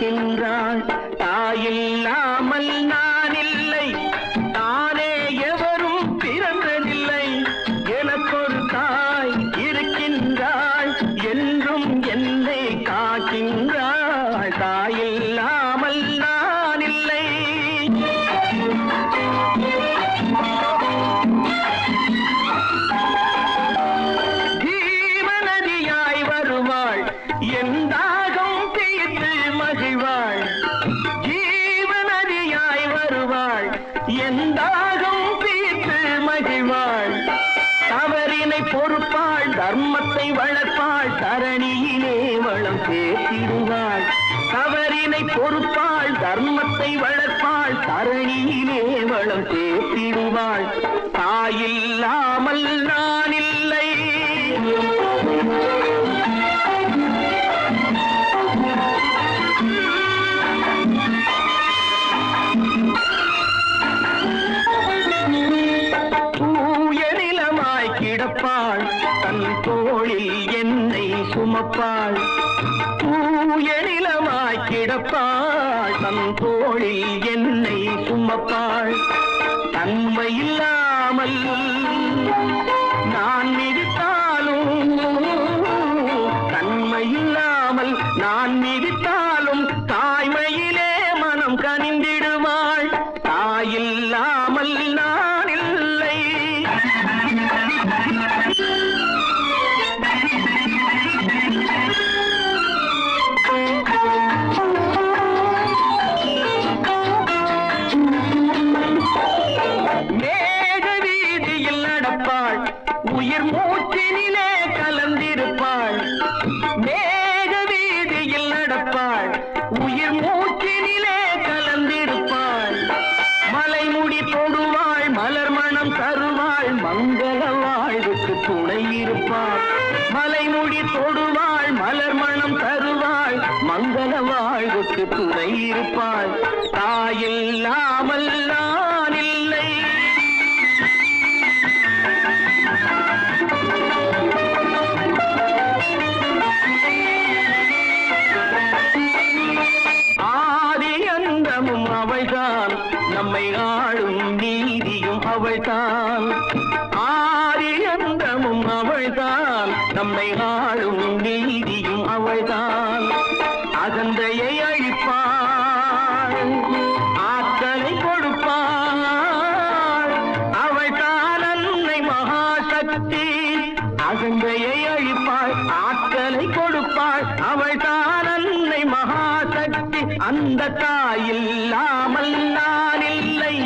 காக்கின்றாள். தாயில்லாமல் நான் இல்லை, தானே எவரும் பிறந்ததில்லை. எனக்கொரு தாய் இருக்கின்றாள், என்றும் என்னை காக்கின்றாள். தாயில்லாமல் நான் இல்லை. ஜீவநதியாய் வருவாள், என் தாகம் தீர்த்து மகிழ்வாள். ஜீவநதியாய் வருவாள், என் தாகம் தீர்த்து மகிழ்வாள். தவறினை பொறுப்பாள், தர்மத்தை வளர்ப்பாள், தரணியிலே வளம் சேர்த்திடுவாள். தவறினை பொறுப்பாள், தர்மத்தை வளர்ப்பாள், தரணியிலே வளம் சேர்த்திடுவாள். தாயில்லாமல் நான் இல்லை. தூய நிலமாய் கிடப்பாள், தன் தோளில் என்னை சுமப்பாள். தூய நிலமாய் கிடப்பாள், தன் தோளில் என்னை சுமப்பாள். தன்மையில்லாமல் நான் மிதித்தாலும், தன்மையில்லாமல் நான் மிதித்தாலும் தாய்மையிலே மனம் கனிந்திடுவாள். தாயில்லாமல் நான் இல்லை. மேக வீதியில் நடப்பாள், உயிர் மூச்சினிலே கலந்திருப்பாள். மேக வீதியில் நடப்பாள், உயிர் மூச்சினிலே கலந்திருப்பாள். மலைமுடி தொடுவாள், மலர் மணம் தருவாள், மங்கள வாழ்வுக்கு துணை இருப்பாள். மலைமுடி தொடுவாள், மலர் மணம் தருவாள், மங்கள வாழ்வுக்கு துணை இருப்பாள். தாயில்லாமல் நான் இல்லை. ஆதி அந்தமும் அவள்தான், நம்மை ஆளும் நீதியும் அவள்தான். ஆதி அந்தமும் அவள்தான், நம்மை ஆளும் நீதியும் அவள்தான். அகந்தையை அழிப்பாள், ஆற்றலை கொடுப்பாள். அவள்தான் அன்னை மகாசக்தி. அகந்தையை அழிப்பாள், ஆற்றலை கொடுப்பாள். அவள்தான் அன்னை மகாசக்தி. அந்த தாயில்லாமல் நான் இல்லை.